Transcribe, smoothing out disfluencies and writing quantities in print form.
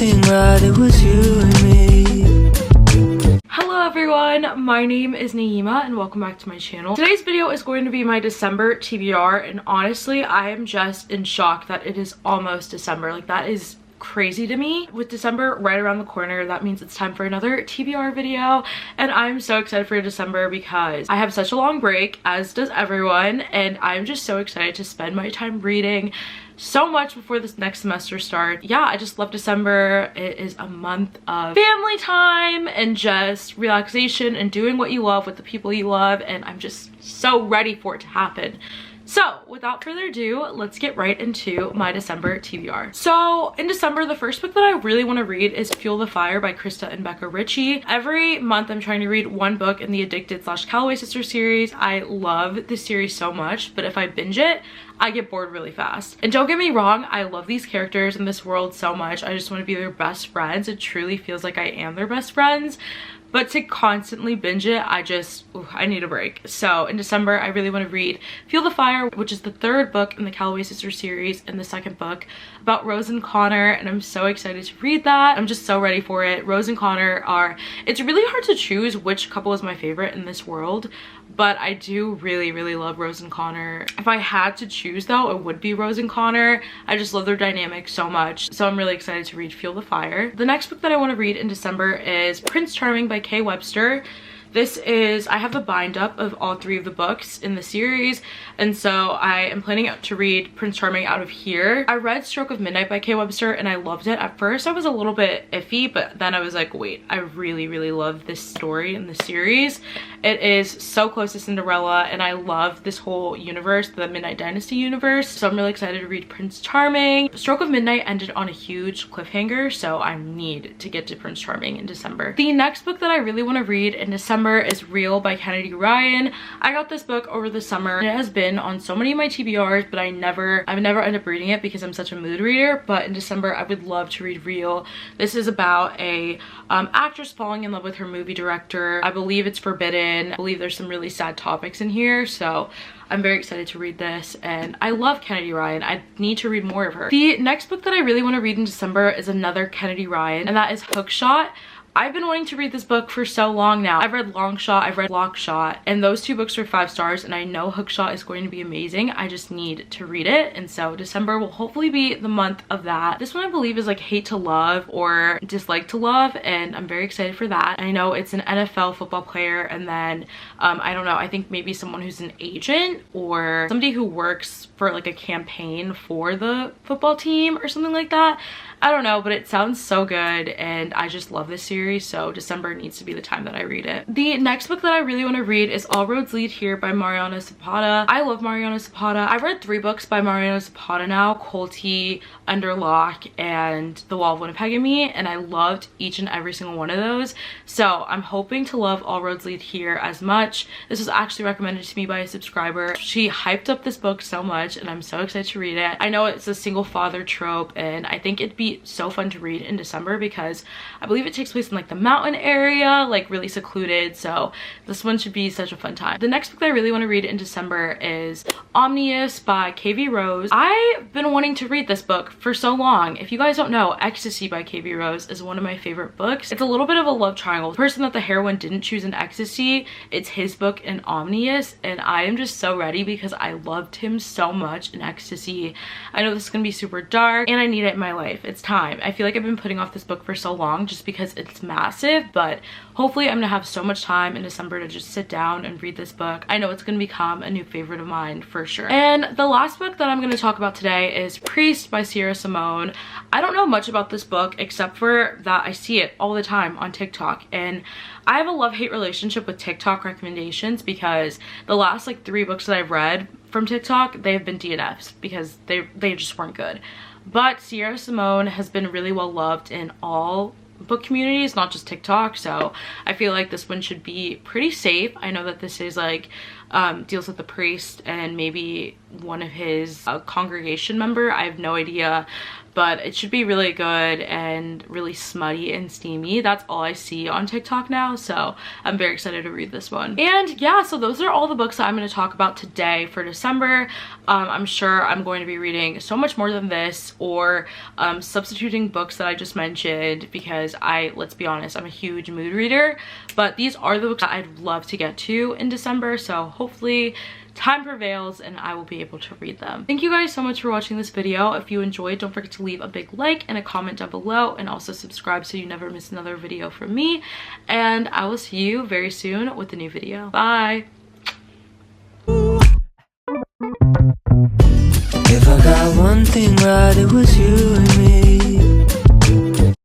everything right, it was you and me. Hello everyone, my name is Nayeema and welcome back to my channel. Today's video is going to be my December TBR, and honestly I am just in shock that it is almost December. Like, that is crazy to me. With December right around the corner, that means it's time for another TBR video, and I'm so excited for December because I have such a long break, as does everyone, and I'm just so excited to spend my time reading so much before this next semester starts. Yeah, I just love December. It is a month of family time and just relaxation and doing what you love with the people you love, and I'm just so ready for it to happen. So without further ado, let's get right into my December TBR. So in December, the first book that I really want to read is Fuel the Fire by Krista and Becca Ritchie. Every month I'm trying to read one book in the Addicted/Calloway Sisters series. I love this series so much, but if I binge it, I get bored really fast. And don't get me wrong, I love these characters in this world so much. I just want to be their best friends. It truly feels like I am their best friends. But to constantly binge it, I need a break. So in December, I really want to read Fuel the Fire, which is the third book in the Calloway Sisters series and the second book about Rose and Connor, and I'm so excited to read that. I'm just so ready for it. Rose and Connor it's really hard to choose which couple is my favorite in this world, but I do really love Rose and Connor. If I had to choose though, it would be Rose and Connor. I just love their dynamic so much. So I'm really excited to read Fuel the Fire. The next book that I want to read in December is Prince Charming by Kay Webster. I have the bind up of all three of the books in the series, and so I am planning to read Prince Charming out of here. I read Stroke of Midnight by Kay Webster and I loved it. At first I was a little bit iffy, but then I was like, wait, I really love this story in the series. It is so close to Cinderella, and I love this whole universe, the Midnight Dynasty universe, so I'm really excited to read Prince Charming. Stroke of Midnight ended on a huge cliffhanger, so I need to get to Prince Charming in December. The next book that I really want to read in December is Real by Kennedy Ryan. I got this book over the summer. It has been on so many of my TBRs, but I've never ended up reading it because I'm such a mood reader. But in December, I would love to read Real. This is about a actress falling in love with her movie director. I believe it's forbidden. I believe there's some really sad topics in here, so I'm very excited to read this, and I love Kennedy Ryan. I need to read more of her. The next book that I really want to read in December is another Kennedy Ryan, and that is Hookshot. I've been wanting to read this book for so long now. I've read Longshot, I've read Lockshot, and those two books were 5 stars, and I know Hookshot is going to be amazing. I just need to read it, and so December will hopefully be the month of that. This one I believe is like Hate to Love or Dislike to Love, and I'm very excited for that. I know it's an NFL football player, and then I don't know, I think maybe someone who's an agent or somebody who works for like a campaign for the football team or something like that. I don't know, but it sounds so good, and I just love this series, so December needs to be the time that I read it. The next book that I really want to read is All Roads Lead Here by Mariana Zapata. I love Mariana Zapata. I've read 3 books by Mariana Zapata now: Colty, Under Lock, and The Wall of Winnipeg and Me, and I loved each and every single one of those, so I'm hoping to love All Roads Lead Here as much. This was actually recommended to me by a subscriber. She hyped up this book so much, and I'm so excited to read it. I know it's a single father trope, and I think it'd be so fun to read in December because I believe it takes place in like the mountain area, like really secluded, so this one should be such a fun time. The next book that I really want to read in December is Omnius by KV Rose. I've been wanting to read this book for so long. If you guys don't know, Ecstasy by KV Rose is one of my favorite books. It's a little bit of a love triangle. The person that the heroine didn't choose in Ecstasy, it's his book in Omnius, and I am just so ready because I loved him so much in Ecstasy. I know this is gonna be super dark, and I need it in my life. It's time. I feel like I've been putting off this book for so long just because it's massive, but hopefully I'm gonna have so much time in December to just sit down and read this book. I know it's gonna become a new favorite of mine for sure. And the last book that I'm gonna talk about today is Priest by Sierra Simone. I don't know much about this book except for that I see it all the time on TikTok, and I have a love-hate relationship with TikTok recommendations because the last like 3 books that I've read from TikTok, they have been DNFs because they just weren't good. But Sierra Simone has been really well loved in all book communities, not just TikTok, so I feel like this one should be pretty safe. I know that this is like deals with the priest and maybe one of his congregation member. I have no idea, but it should be really good and really smutty and steamy. That's all I see on TikTok now, so I'm very excited to read this one. And yeah, so those are all the books that I'm going to talk about today for December. I'm sure I'm going to be reading so much more than this, or substituting books that I just mentioned, because let's be honest, I'm a huge mood reader, but these are the books that I'd love to get to in December, so hopefully time prevails and I will be able to read them. Thank you guys so much for watching this video. If you enjoyed, don't forget to leave a big like and a comment down below, and also subscribe so you never miss another video from me, and I will see you very soon with a new video. Bye! If I got one thing right, it was you and me.